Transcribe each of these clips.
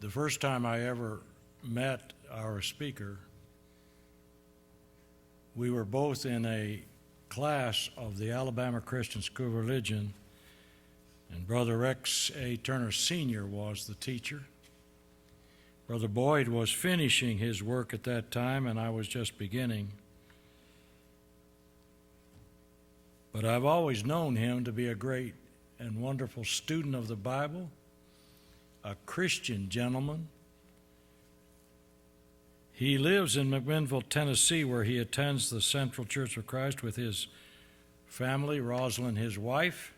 The first time I ever met our speaker, we were both in a class of the Alabama Christian School of Religion, and Brother Rex A. Turner Sr. was the teacher. Brother Boyd was finishing his work at that time, and I was just beginning. But I've always known him to be a great and wonderful student of the Bible, a Christian gentleman. He lives in McMinnville, Tennessee, where he attends the Central Church of Christ with his family, Rosalind, his wife.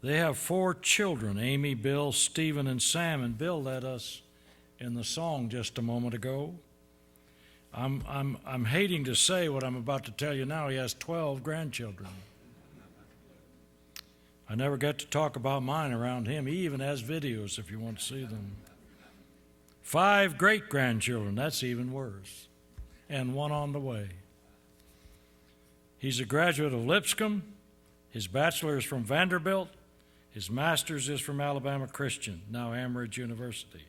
They have 4 children, Amy, Bill, Stephen, and Sam, and Bill led us in the song just a moment ago. I'm hating to say what I'm about to tell you now. He has 12 grandchildren. I never get to talk about mine around him. He even has videos if you want to see them. 5 great-grandchildren, that's even worse, and 1 on the way. He's a graduate of Lipscomb. His bachelor is from Vanderbilt. His master's is from Alabama Christian, now Amridge University.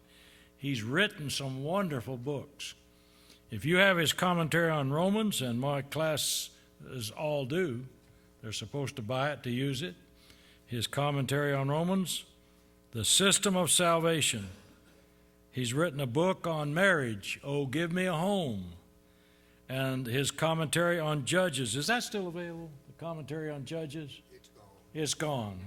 He's written some wonderful books. If you have his commentary on Romans, and my classes all do, they're supposed to buy it to use it. His commentary on Romans, The System of Salvation. He's written a book on marriage, Oh, Give Me a Home. And his commentary on Judges. Is that still available, the commentary on Judges? It's gone. It's gone.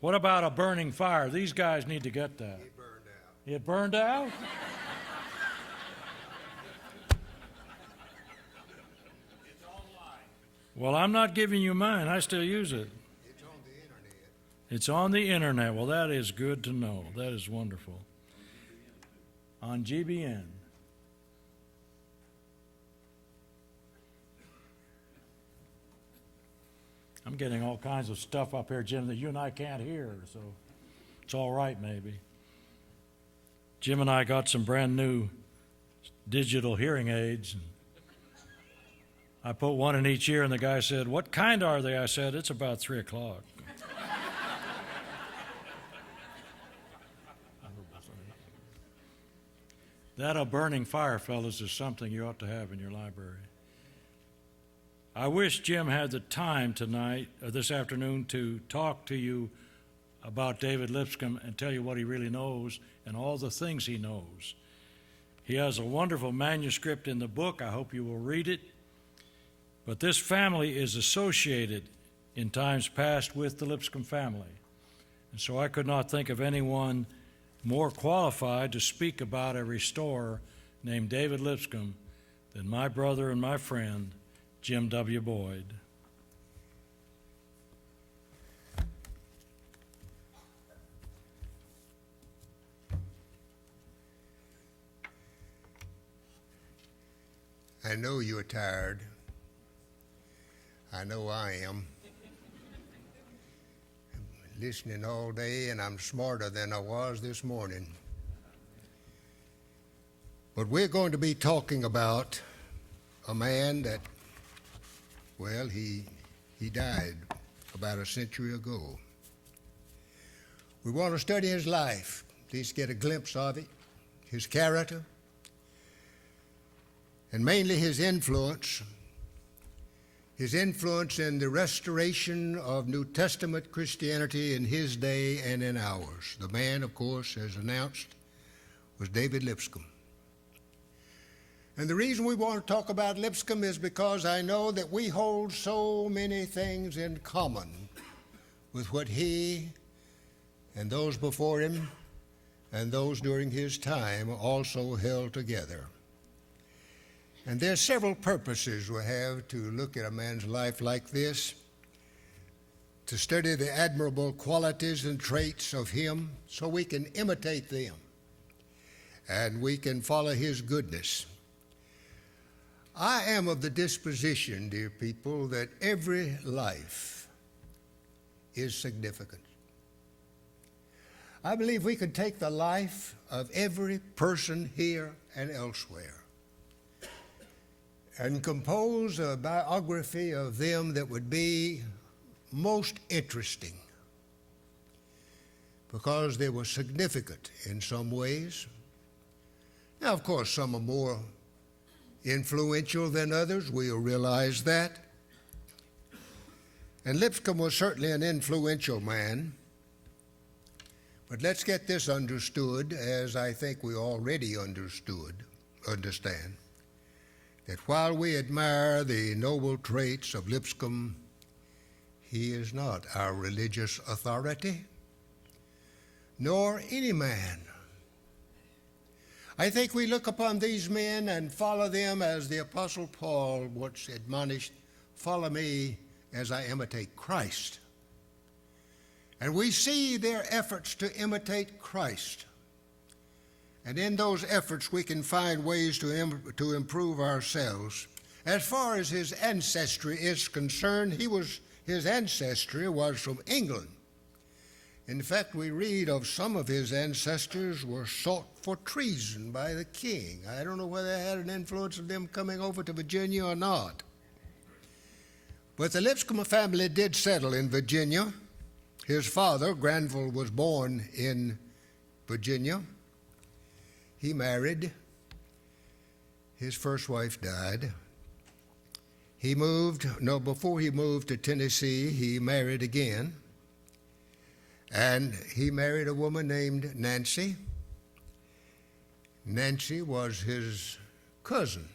What about A Burning Fire? These guys need to get that. It burned out. It burned out? It's online. Well, I'm not giving you mine. I still use it. It's on the internet. It's on the internet. Well, that is good to know. That is wonderful. On GBN. I'm getting all kinds of stuff up here, Jim, that you and I can't hear, so it's all right maybe. Jim and I got some brand new digital hearing aids. And I put one in each ear, and the guy said, "What kind are they?" I said, "It's about 3 o'clock." That A Burning Fire, fellas, is something you ought to have in your library. I wish Jim had the time tonight, or this afternoon, to talk to you about David Lipscomb and tell you what he really knows and all the things he knows. He has a wonderful manuscript in the book. I hope you will read it. But this family is associated in times past with the Lipscomb family. And so I could not think of anyone more qualified to speak about a restorer named David Lipscomb than my brother and my friend, Jim W. Boyd. I know you're tired. I know I am. I'm listening all day, and I'm smarter than I was this morning. But we're going to be talking about a man that, well, he died about a century ago. We want to study his life, at least get a glimpse of it, his character, and mainly his influence in the restoration of New Testament Christianity in his day and in ours. The man, of course, as announced, was David Lipscomb. And the reason we want to talk about Lipscomb is because I know that we hold so many things in common with what he and those before him and those during his time also held together. And there's several purposes we have to look at a man's life like this, to study the admirable qualities and traits of him so we can imitate them and we can follow his goodness. I am of the disposition, dear people, that every life is significant. I believe we could take the life of every person here and elsewhere and compose a biography of them that would be most interesting. because they were significant in some ways. Now, of course, some are more influential than others. We'll realize that. And Lipscomb was certainly an influential man. But let's get this understood, as I think we already understand, that while we admire the noble traits of Lipscomb, he is not our religious authority, nor any man. I think we look upon these men and follow them as the Apostle Paul once admonished, "Follow me as I imitate Christ." And we see their efforts to imitate Christ. And in those efforts, we can find ways to improve ourselves. As far as his ancestry is concerned, his ancestry was from England. In fact, we read of some of his ancestors were sought for treason by the king. I don't know whether they had an influence of them coming over to Virginia or not. But the Lipscomb family did settle in Virginia. His father, Granville, was born in Virginia. He married. His first wife died. Before he moved to Tennessee, he married again. And he married a woman named Nancy. Nancy was his cousin.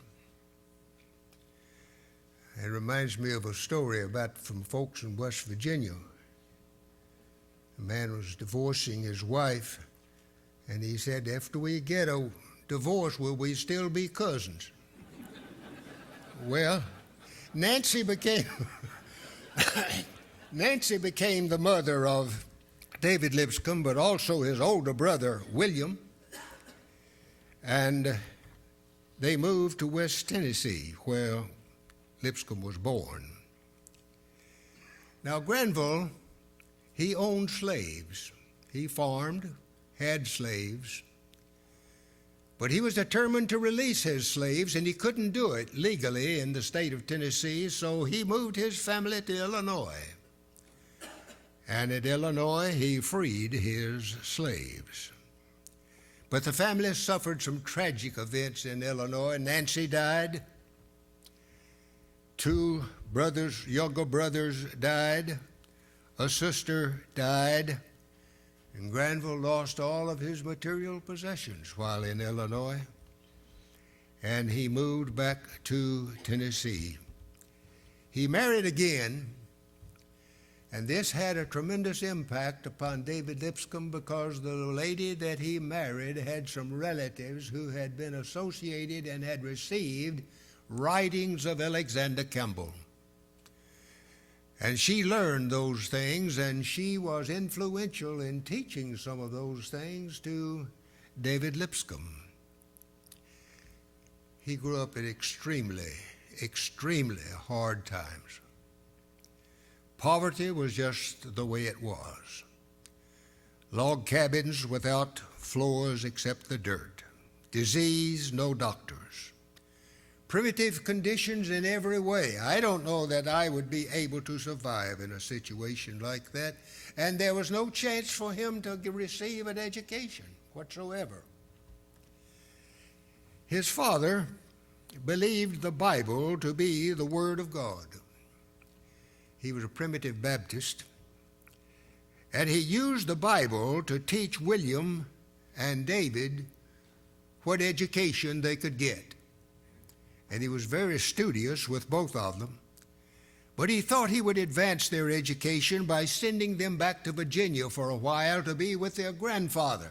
It reminds me of a story from folks in West Virginia. A man was divorcing his wife, and he said, "After we get a divorce, will we still be cousins?" Well, Nancy became the mother of David Lipscomb, but also his older brother, William. And they moved to West Tennessee, where Lipscomb was born. Now, Granville, he owned slaves. He farmed, had slaves. But he was determined to release his slaves, and he couldn't do it legally in the state of Tennessee, so he moved his family to Illinois. And in Illinois, he freed his slaves. But the family suffered some tragic events in Illinois. Nancy died. Two younger brothers died. A sister died. And Granville lost all of his material possessions while in Illinois. And he moved back to Tennessee. He married again. And this had a tremendous impact upon David Lipscomb because the lady that he married had some relatives who had been associated and had received writings of Alexander Campbell. And she learned those things, and she was influential in teaching some of those things to David Lipscomb. He grew up in extremely, extremely hard times. Poverty was just the way it was. Log cabins without floors except the dirt. Disease, no doctors. Primitive conditions in every way. I don't know that I would be able to survive in a situation like that. And there was no chance for him to receive an education whatsoever. His father believed the Bible to be the Word of God. He was a primitive Baptist, and he used the Bible to teach William and David what education they could get. And he was very studious with both of them, but he thought he would advance their education by sending them back to Virginia for a while to be with their grandfather.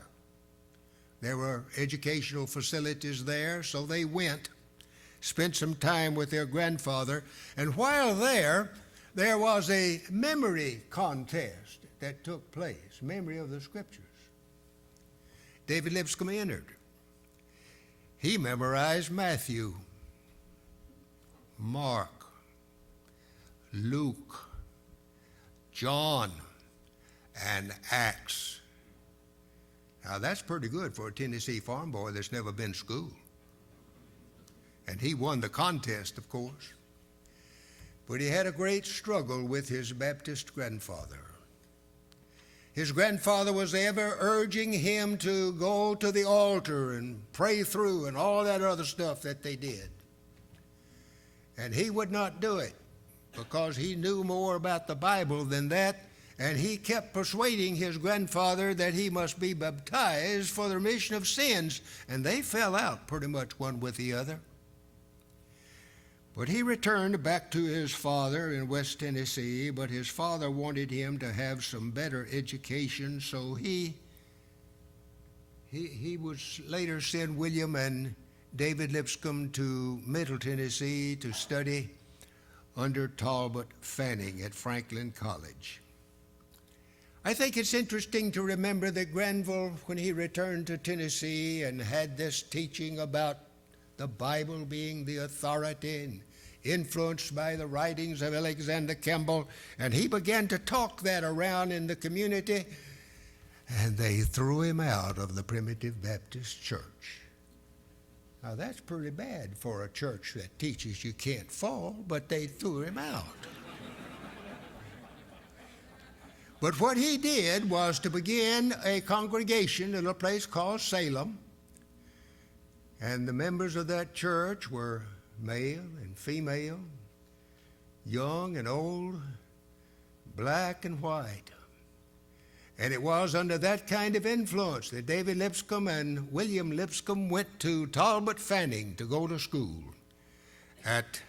There were educational facilities there, so they went, spent some time with their grandfather, and while there was a memory contest that took place, memory of the Scriptures. David Lipscomb entered. He memorized Matthew, Mark, Luke, John, and Acts. Now that's pretty good for a Tennessee farm boy that's never been to school. And he won the contest, of course. But he had a great struggle with his Baptist grandfather. His grandfather was ever urging him to go to the altar and pray through and all that other stuff that they did. And he would not do it because he knew more about the Bible than that, and he kept persuading his grandfather that he must be baptized for the remission of sins, and they fell out pretty much one with the other. But he returned back to his father in West Tennessee, but his father wanted him to have some better education, so he would later send William and David Lipscomb to Middle Tennessee to study under Talbot Fanning at Franklin College. I think it's interesting to remember that Granville, when he returned to Tennessee and had this teaching about the Bible being the authority and influenced by the writings of Alexander Campbell, and he began to talk that around in the community, and they threw him out of the Primitive Baptist Church. Now that's pretty bad for a church that teaches you can't fall, but they threw him out. But what he did was to begin a congregation in a place called Salem, and the members of that church were male and female, young and old, black and white. And it was under that kind of influence that David Lipscomb and William Lipscomb went to Talbot Fanning to go to school at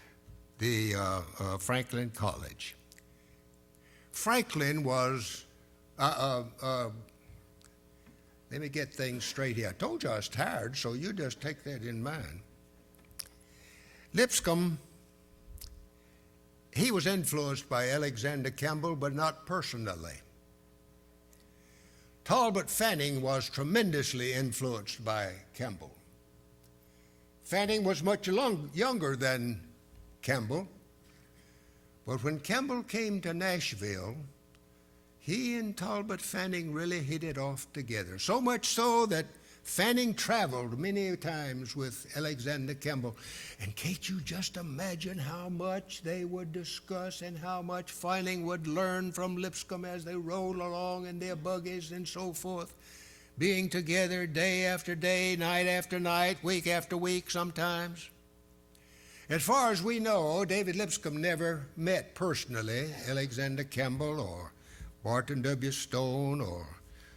the Franklin College. Franklin was, let me get things straight here. I told you I was tired, so you just take that in mind. Lipscomb, he was influenced by Alexander Campbell, but not personally. Talbot Fanning was tremendously influenced by Campbell. Fanning was much younger than Campbell, but when Campbell came to Nashville, he and Talbot Fanning really hit it off together. So much so that Fanning traveled many times with Alexander Campbell. And can't you just imagine how much they would discuss and how much Fanning would learn from Lipscomb as they rolled along in their buggies and so forth, being together day after day, night after night, week after week sometimes. As far as we know, David Lipscomb never met personally Alexander Campbell or Barton W. Stone or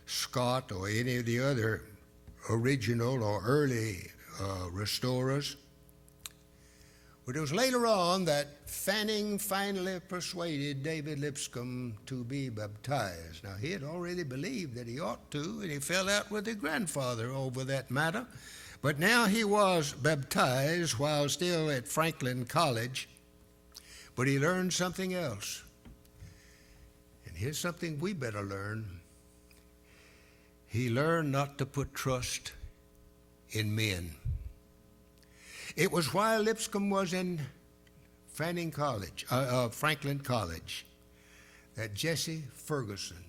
Scott or any of the other original or early restorers. But it was later on that Fanning finally persuaded David Lipscomb to be baptized. Now, he had already believed that he ought to, and he fell out with his grandfather over that matter. But now he was baptized while still at Franklin College, but he learned something else. And here's something we better learn. He learned not to put trust in men. It was while Lipscomb was in Franklin College, that Jesse Ferguson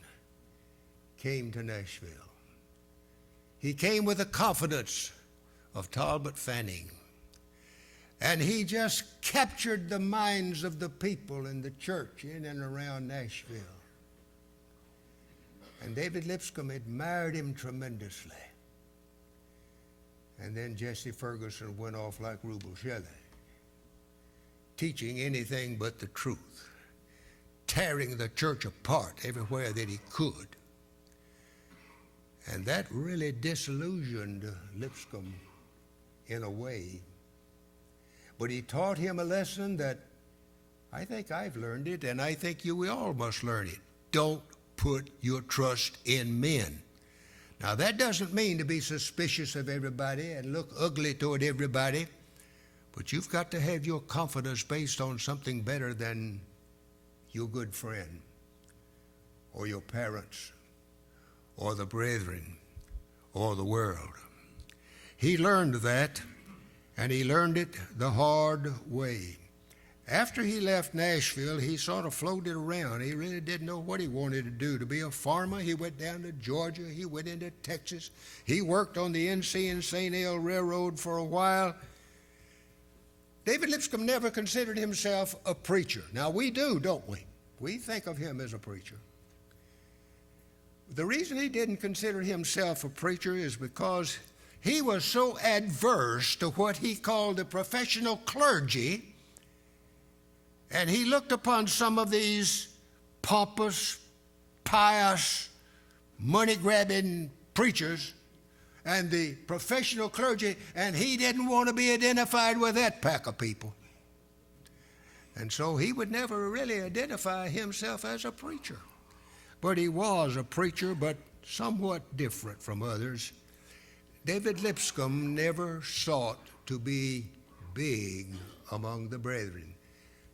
came to Nashville. He came with the confidence of Talbot Fanning, and he just captured the minds of the people in the church in and around Nashville. And David Lipscomb admired him tremendously. And then Jesse Ferguson went off like Rubel Shelley, teaching anything but the truth, tearing the church apart everywhere that he could. And that really disillusioned Lipscomb in a way. But he taught him a lesson that I think I've learned it, and I think we all must learn it. Don't put your trust in men. Now, that doesn't mean to be suspicious of everybody and look ugly toward everybody, but you've got to have your confidence based on something better than your good friend or your parents or the brethren or the world. He learned that, and he learned it the hard way. After he left Nashville, he sort of floated around. He really didn't know what he wanted to do. To be a farmer, he went down to Georgia. He went into Texas. He worked on the NC and St. L Railroad for a while. David Lipscomb never considered himself a preacher. Now, we do, don't we? We think of him as a preacher. the reason he didn't consider himself a preacher is because he was so adverse to what he called the professional clergy, and he looked upon some of these pompous, pious, money-grabbing preachers and the professional clergy, and he didn't want to be identified with that pack of people. And so he would never really identify himself as a preacher. But he was a preacher, but somewhat different from others. David Lipscomb never sought to be big among the brethren.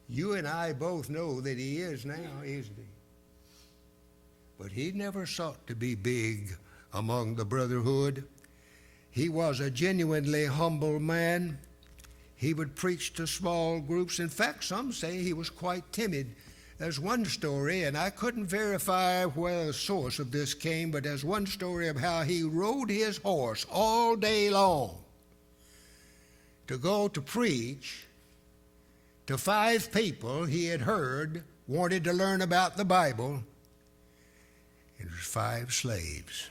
You and I both know that he is now, isn't he? But he never sought to be big among the brotherhood. He was a genuinely humble man. He would preach to small groups. In fact, some say he was quite timid. There's one story, and I couldn't verify where the source of this came, but there's one story of how he rode his horse all day long to go to preach to 5 people he had heard wanted to learn about the Bible. It was 5 slaves,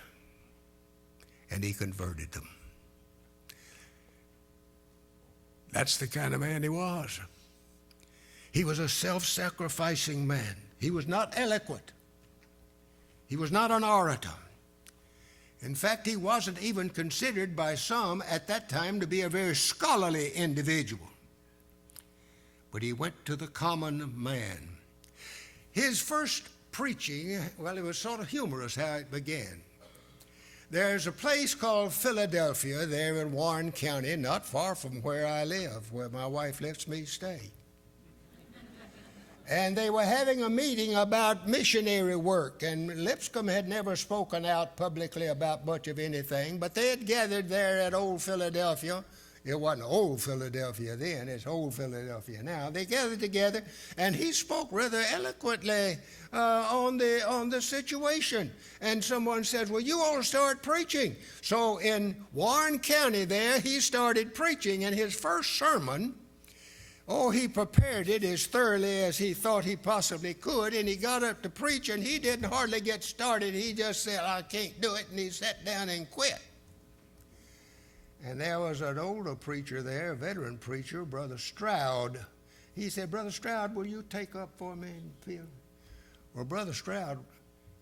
and he converted them. That's the kind of man he was. He was a self-sacrificing man. He was not eloquent. He was not an orator. In fact, he wasn't even considered by some at that time to be a very scholarly individual. But he went to the common man. His first preaching, well, it was sort of humorous how it began. There's a place called Philadelphia there in Warren County, not far from where I live, where my wife lets me stay. And they were having a meeting about missionary work, and Lipscomb had never spoken out publicly about much of anything, but they had gathered there at Old Philadelphia. It wasn't Old Philadelphia then, it's Old Philadelphia now. They gathered together, and he spoke rather eloquently on the situation. And someone said, well, you ought to start preaching. So in Warren County there, he started preaching, and his first sermon, he prepared it as thoroughly as he thought he possibly could, and he got up to preach, and he didn't hardly get started. He just said, I can't do it, and he sat down and quit. And there was an older preacher there, a veteran preacher, Brother Stroud. He said, Brother Stroud, will you take up for me? Well, Brother Stroud,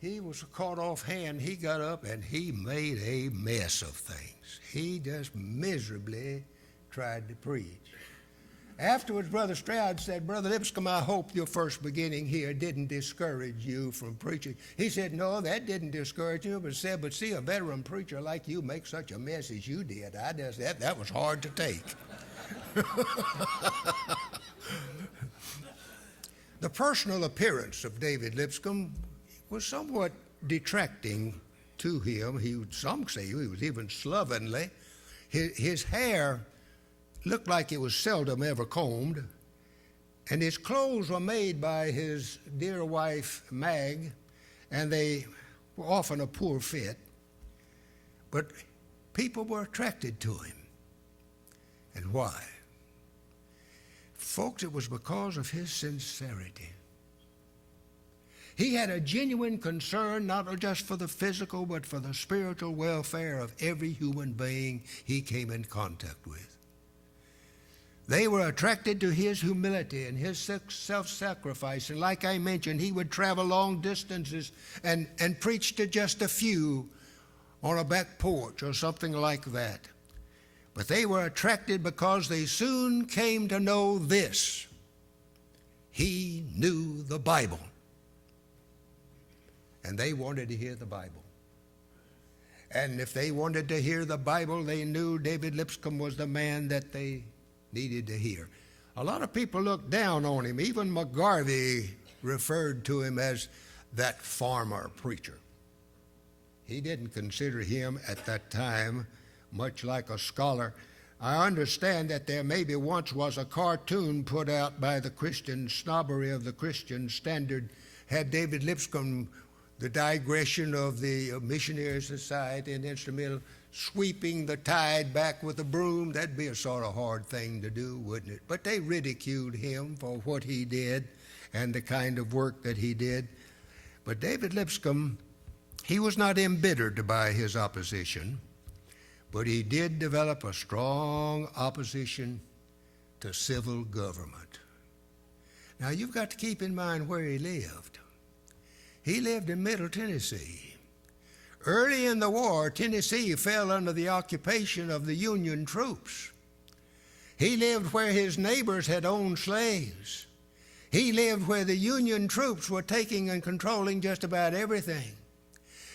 he was caught off hand. He got up and he made a mess of things. He just miserably tried to preach. Afterwards, Brother Stroud said, Brother Lipscomb, I hope your first beginning here didn't discourage you from preaching. He said, no, that didn't discourage you, but said, but see a veteran preacher like you make such a mess as you did. That was hard to take. The personal appearance of David Lipscomb was somewhat detracting to him. Some say he was even slovenly. His hair looked like it was seldom ever combed, and his clothes were made by his dear wife, Mag, and they were often a poor fit, but people were attracted to him. And why? Folks, it was because of his sincerity. He had a genuine concern not just for the physical, but for the spiritual welfare of every human being he came in contact with. They were attracted to his humility and his self-sacrifice. And like I mentioned, he would travel long distances and preach to just a few on a back porch or something like that. But they were attracted because they soon came to know this: he knew the Bible. And they wanted to hear the Bible. And if they wanted to hear the Bible, they knew David Lipscomb was the man that they needed to hear. A lot of people looked down on him. Even McGarvey referred to him as that farmer preacher. He didn't consider him at that time much like a scholar. I understand that there maybe once was a cartoon put out by the Christian Snobbery of the Christian Standard, had David Lipscomb, the digression of the missionary society and instrumental, sweeping the tide back with a broom. That'd be a sort of hard thing to do, wouldn't it? But they ridiculed him for what he did and the kind of work that he did. But David Lipscomb He was not embittered by his opposition, but he did develop a strong opposition to civil government. Now, you've got to keep in mind where he lived. He lived in Middle Tennessee. Early in the war, Tennessee fell under the occupation of the Union troops. He lived where his neighbors had owned slaves. He lived where the Union troops were taking and controlling just about everything.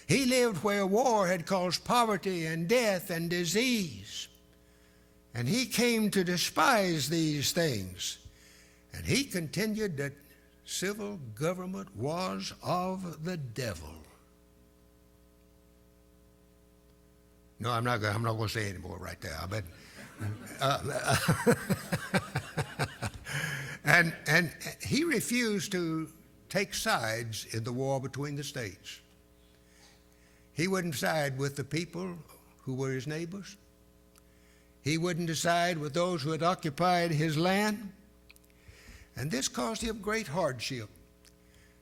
He lived where war had caused poverty and death and disease. And he came to despise these things. And he continued that civil government was of the devil. No, I'm not going to say any more right there. But and he refused to take sides in the war between the states. He wouldn't side with the people who were his neighbors. He wouldn't side with those who had occupied his land. And this caused him great hardship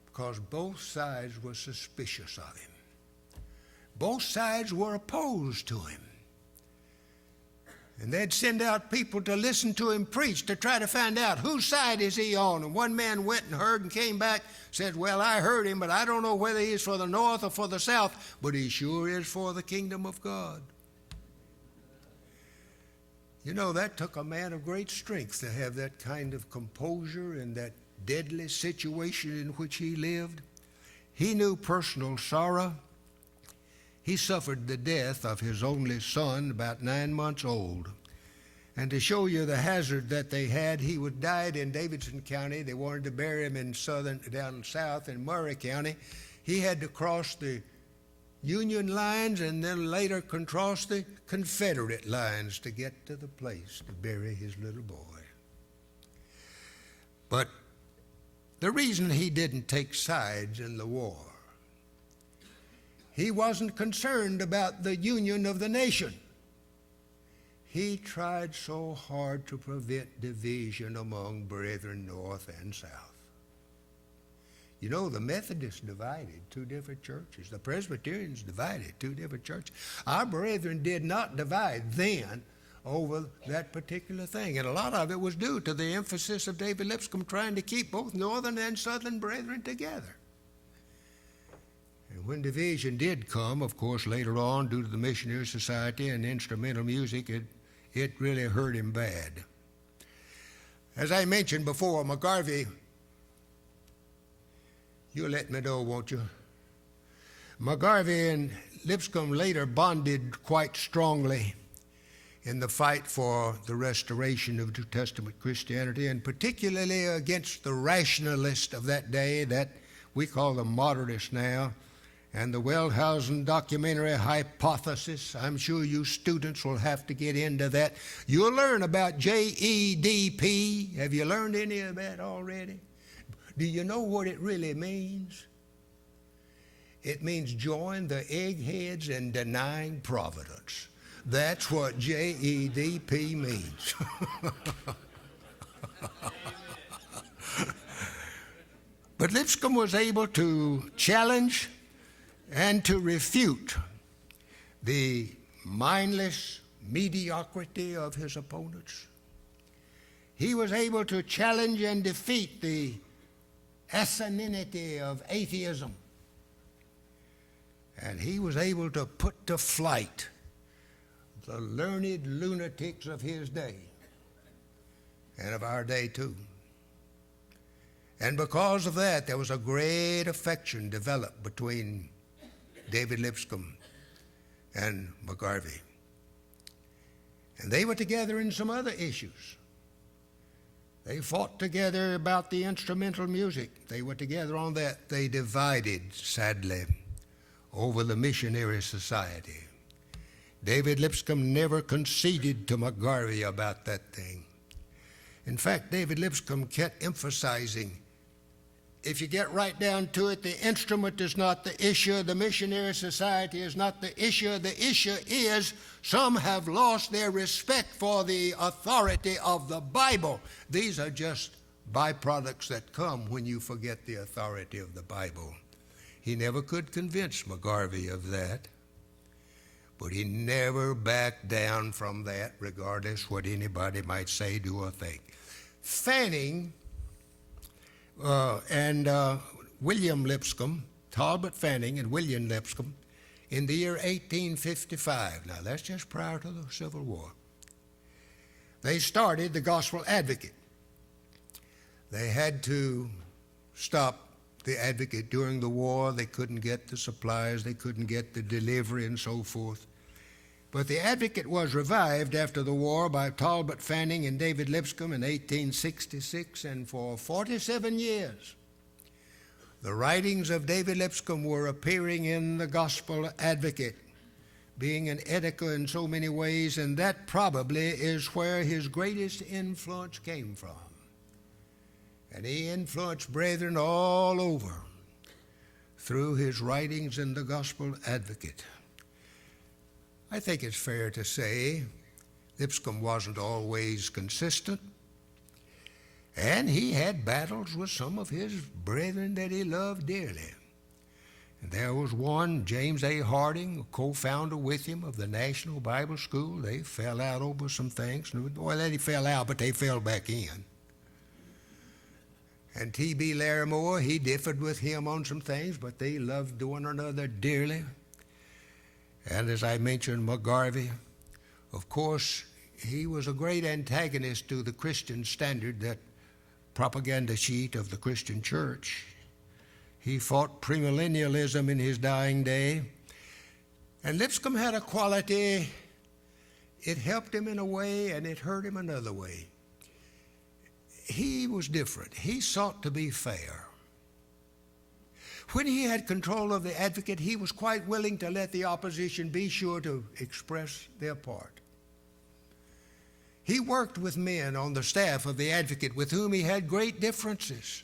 because both sides were suspicious of him. Both sides were opposed to him. And they'd send out people to listen to him preach to try to find out whose side is he on. And one man went and heard and came back, said, well, I heard him, but I don't know whether he's for the north or for the south, but he sure is for the kingdom of God. You know, that took a man of great strength to have that kind of composure in that deadly situation in which he lived. He knew personal sorrow. He suffered the death of his only son, about 9 months old. And to show you the hazard that they had, he died in Davidson County. They wanted to bury him in down south in Murray County. He had to cross the Union lines and then later cross the Confederate lines to get to the place to bury his little boy. But the reason he didn't take sides in the war, he wasn't concerned about the union of the nation. He tried so hard to prevent division among brethren north and south. You know, the Methodists divided 2 different churches. The Presbyterians divided 2 different churches. Our brethren did not divide then over that particular thing. And a lot of it was due to the emphasis of David Lipscomb trying to keep both northern and southern brethren together. And when division did come, of course, later on, due to the Missionary Society and instrumental music, it really hurt him bad. As I mentioned before, McGarvey, you'll let me know, won't you? McGarvey and Lipscomb later bonded quite strongly in the fight for the restoration of New Testament Christianity, and particularly against the rationalists of that day, that we call them modernists now, and the Wellhausen documentary hypothesis. I'm sure you students will have to get into that. You'll learn about JEDP. Have you learned any of that already? Do you know what it really means? It means join the eggheads in denying providence. That's what JEDP means. But Lipscomb was able to challenge and to refute the mindless mediocrity of his opponents. He was able to challenge and defeat the asininity of atheism. And he was able to put to flight the learned lunatics of his day and of our day too. And because of that, there was a great affection developed between David Lipscomb and McGarvey. And they were together in some other issues. They fought together about the instrumental music. They were together on that. They divided, sadly, over the Missionary Society. David Lipscomb never conceded to McGarvey about that thing. In fact, David Lipscomb kept emphasizing, if you get right down to it, the instrument is not the issue. The Missionary Society is not the issue. The issue is some have lost their respect for the authority of the Bible. These are just byproducts that come when you forget the authority of the Bible. He never could convince McGarvey of that, but he never backed down from that, regardless what anybody might say, do, or think. Fanning and William Lipscomb, Talbot Fanning and William Lipscomb, in the year 1855, now that's just prior to the Civil War, they started the Gospel Advocate. They had to stop the Advocate during the war. They couldn't get the supplies, they couldn't get the delivery and so forth. But the Advocate was revived after the war by Talbot Fanning and David Lipscomb in 1866, and for 47 years, the writings of David Lipscomb were appearing in the Gospel Advocate, being an editor in so many ways, and that probably is where his greatest influence came from. And he influenced brethren all over through his writings in the Gospel Advocate. I think it's fair to say Lipscomb wasn't always consistent, and he had battles with some of his brethren that he loved dearly. And there was one, James A. Harding, a co-founder with him of the National Bible School. They fell out over some things. Well, they fell out, but they fell back in. And T.B. Larimore, he differed with him on some things, but they loved one another dearly. And as I mentioned, McGarvey, of course, he was a great antagonist to the Christian Standard, that propaganda sheet of the Christian church. He fought premillennialism in his dying day. And Lipscomb had a quality, it helped him in a way and it hurt him another way. He was different. He sought to be fair. When he had control of the Advocate, he was quite willing to let the opposition be sure to express their part. He worked with men on the staff of the Advocate with whom he had great differences.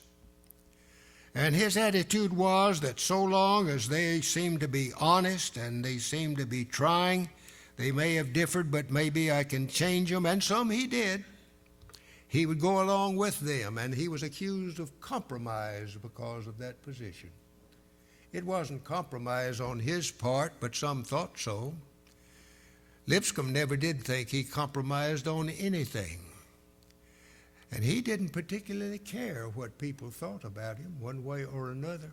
And his attitude was that so long as they seemed to be honest and they seemed to be trying, they may have differed, but maybe I can change them, and some he did. He would go along with them, and he was accused of compromise because of that position. It wasn't compromise on his part, but some thought so. Lipscomb never did think he compromised on anything. And he didn't particularly care what people thought about him one way or another.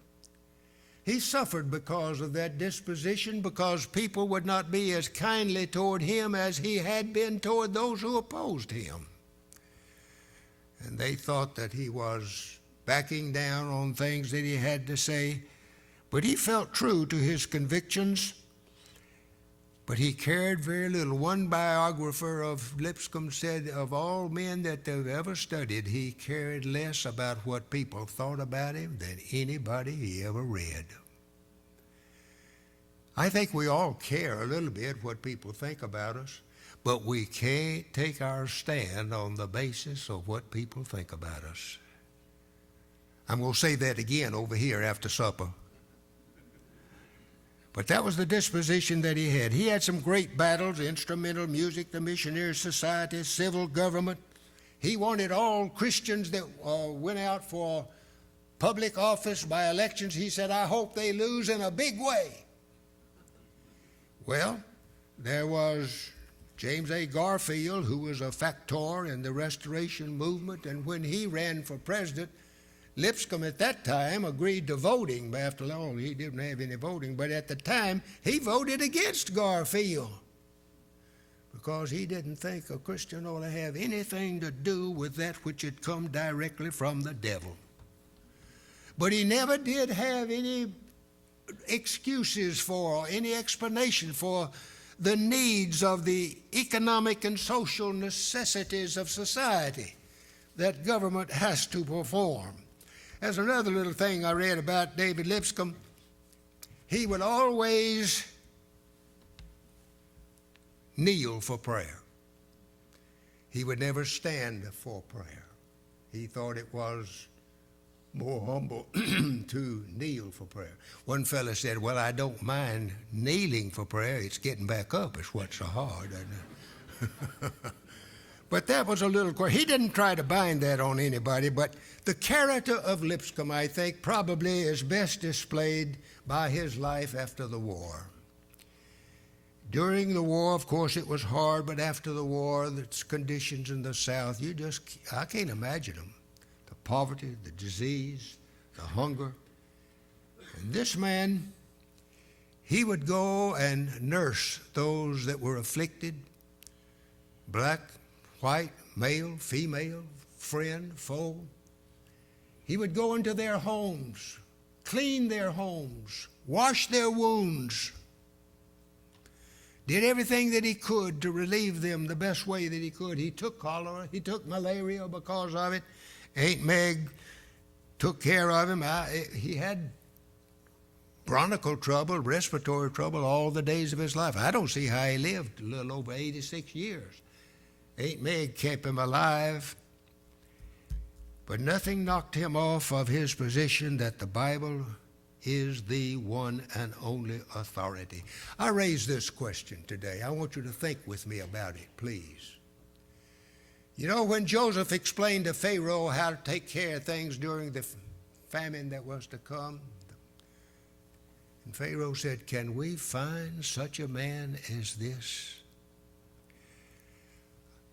He suffered because of that disposition, because people would not be as kindly toward him as he had been toward those who opposed him. And they thought that he was backing down on things that he had to say, but he felt true to his convictions, but he cared very little. One biographer of Lipscomb said of all men that they've ever studied, he cared less about what people thought about him than anybody he ever read. I think we all care a little bit what people think about us, but we can't take our stand on the basis of what people think about us. I'm going to say that again over here after supper. But that was the disposition that he had. He had some great battles: instrumental music, the Missionary Society, civil government. He wanted all Christians that went out for public office by elections, he said, I hope they lose in a big way. Well, there was James A. Garfield, who was a factor in the Restoration movement, and when he ran for president, Lipscomb at that time agreed to voting. After all, he didn't have any voting, but at the time he voted against Garfield because he didn't think a Christian ought to have anything to do with that which had come directly from the devil. But he never did have any excuses for or any explanation for the needs of the economic and social necessities of society that government has to perform. There's another little thing I read about David Lipscomb. He would always kneel for prayer. He would never stand for prayer. He thought it was more humble to kneel for prayer. One fellow said, well, I don't mind kneeling for prayer. It's getting back up is what's so hard. But that was a little, he didn't try to bind that on anybody, but the character of Lipscomb, I think, probably is best displayed by his life after the war. During the war, of course, it was hard, but after the war, the conditions in the South, I can't imagine them. The poverty, the disease, the hunger. And this man, he would go and nurse those that were afflicted, black, white, male, female, friend, foe. He would go into their homes, clean their homes, wash their wounds, did everything that he could to relieve them the best way that he could. He took cholera, he took malaria because of it. Aunt Meg took care of him. He had bronchial trouble, respiratory trouble all the days of his life. I don't see how he lived a little over 86 years. Aunt Meg kept him alive, but nothing knocked him off of his position that the Bible is the one and only authority. I raise this question today. I want you to think with me about it, please. You know, when Joseph explained to Pharaoh how to take care of things during the famine that was to come, and Pharaoh said, "Can we find such a man as this?"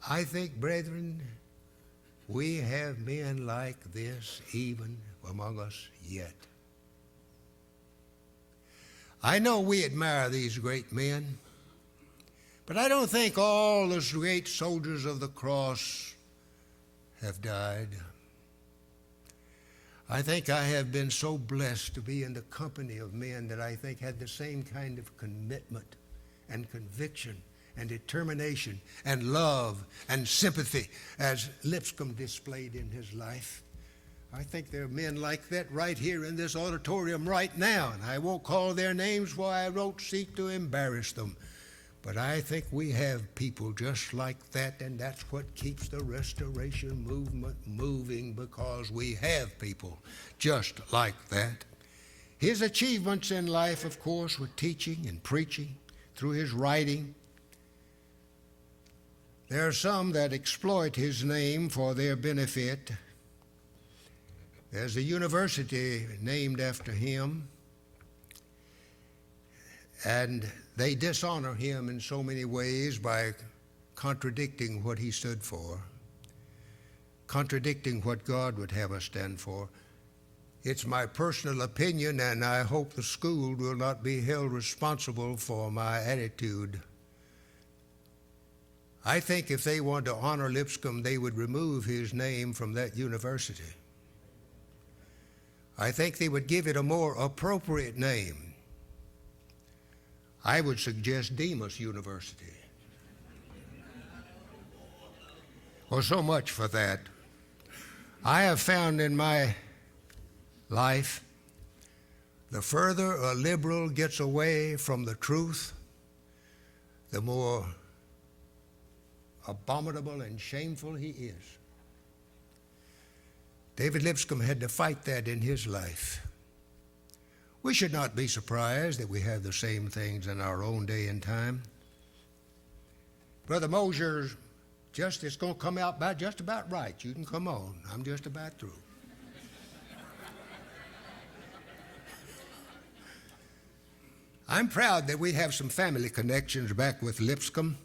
I think, brethren, we have men like this even among us yet. I know we admire these great men, but I don't think all those great soldiers of the cross have died. I think I have been so blessed to be in the company of men that I think had the same kind of commitment and conviction and determination and love and sympathy as Lipscomb displayed in his life. I think there are men like that right here in this auditorium right now, and I won't call their names, for I don't seek to embarrass them. But I think we have people just like that, and that's what keeps the restoration movement moving, because we have people just like that. His achievements in life, of course, were teaching and preaching through his writing. There are some that exploit his name for their benefit. There's a university named after him, and they dishonor him in so many ways by contradicting what he stood for, contradicting what God would have us stand for. It's my personal opinion, and I hope the school will not be held responsible for my attitude. I think if they want to honor Lipscomb, they would remove his name from that university. I think they would give it a more appropriate name. I would suggest Demas University. Well, so much for that. I have found in my life, the further a liberal gets away from the truth, the more abominable and shameful he is. David Lipscomb had to fight that in his life. We should not be surprised that we have the same things in our own day and time. Brother Mosier, it's going to come out just about right. You can come on. I'm just about through. I'm proud that we have some family connections back with Lipscomb.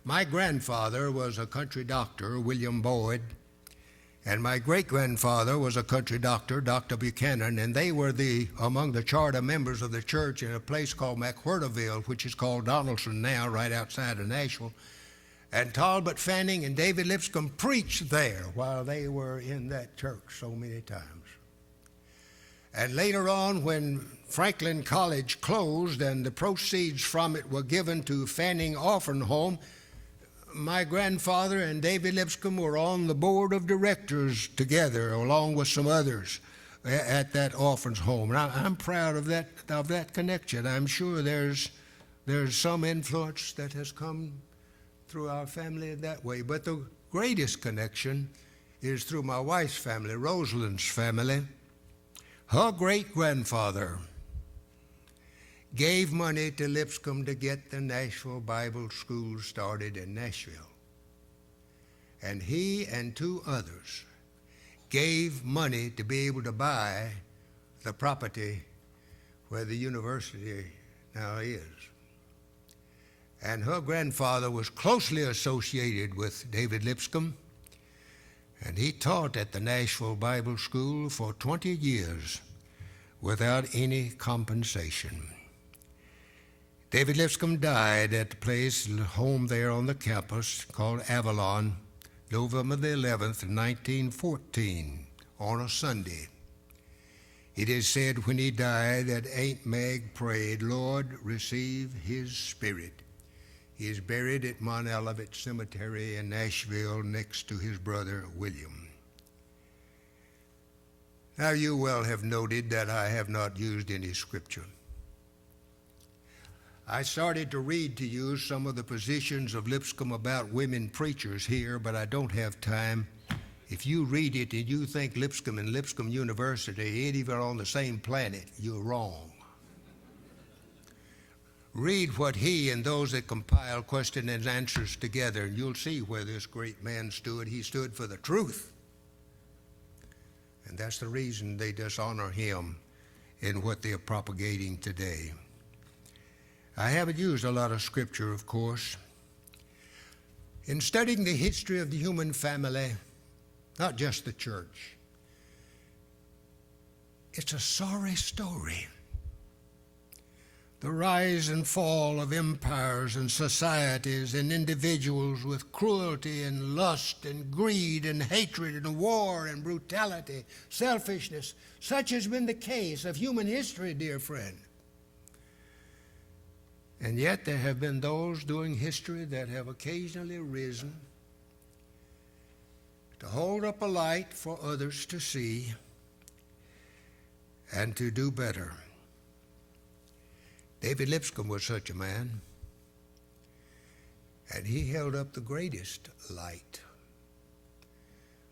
My grandfather was a country doctor, William Boyd, and my great-grandfather was a country doctor, Dr. Buchanan, and they were among the charter members of the church in a place called McWhirterville, which is called Donaldson now, right outside of Nashville. And Talbot Fanning and David Lipscomb preached there while they were in that church so many times. And later on, when Franklin College closed and the proceeds from it were given to Fanning Orphan Home, my grandfather and David Lipscomb were on the board of directors together, along with some others, at that orphan's home. And I'm proud of that connection. I'm sure there's some influence that has come through our family that way. But the greatest connection is through my wife's family, Rosalind's family. Her great-grandfather gave money to Lipscomb to get the Nashville Bible School started in Nashville. and he and two others gave money to be able to buy the property where the university now is. And her grandfather was closely associated with David Lipscomb, and he taught at the Nashville Bible School for 20 years without any compensation. David Lipscomb died at the place, home there on the campus called Avalon, November the 11th, 1914, on a Sunday. It is said when he died that Aunt Meg prayed, "Lord, receive his spirit." He is buried at Mount Olivet Cemetery in Nashville next to his brother William. Now you well have noted that I have not used any scripture. I started to read to you some of the positions of Lipscomb about women preachers here, but I don't have time. If you read it and you think Lipscomb and Lipscomb University ain't even on the same planet, you're wrong. Read what he and those that compile question and answers together, and you'll see where this great man stood. He stood for the truth. And that's the reason they dishonor him in what they're propagating today. I haven't used a lot of scripture, of course. In studying the history of the human family, not just the church, it's a sorry story. The rise and fall of empires and societies and individuals with cruelty and lust and greed and hatred and war and brutality, selfishness. Such has been the case of human history, dear friend. And yet there have been those doing history that have occasionally risen to hold up a light for others to see and to do better. David Lipscomb was such a man, and he held up the greatest light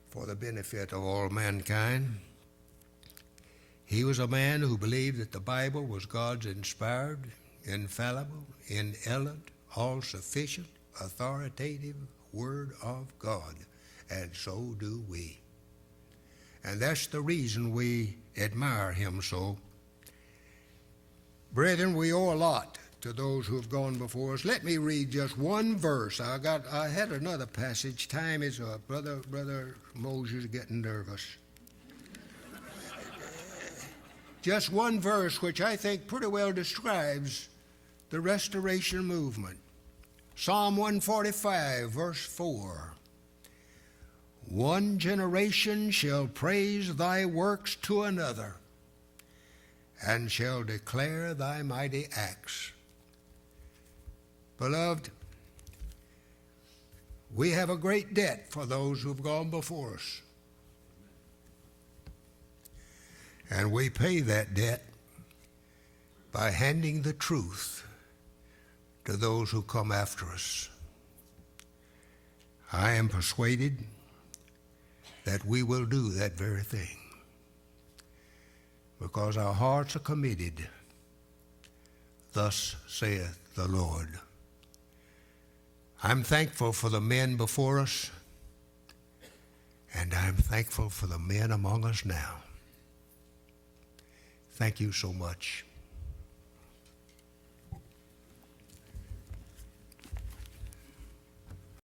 for the benefit of all mankind. He was a man who believed that the Bible was God's inspired, infallible, inerrant, all-sufficient, authoritative Word of God, and so do we. And that's the reason we admire him so. Brethren, we owe a lot to those who have gone before us. Let me read just one verse. I had another passage. Time is up. Brother Moses is getting nervous. Just one verse which I think pretty well describes the restoration movement. Psalm 145, verse 4. One generation shall praise thy works to another, and shall declare thy mighty acts. Beloved, we have a great debt for those who have gone before us. And we pay that debt by handing the truth to those who come after us. I am persuaded that we will do that very thing, because our hearts are committed. Thus saith the Lord. I'm thankful for the men before us, and I'm thankful for the men among us now. Thank you so much.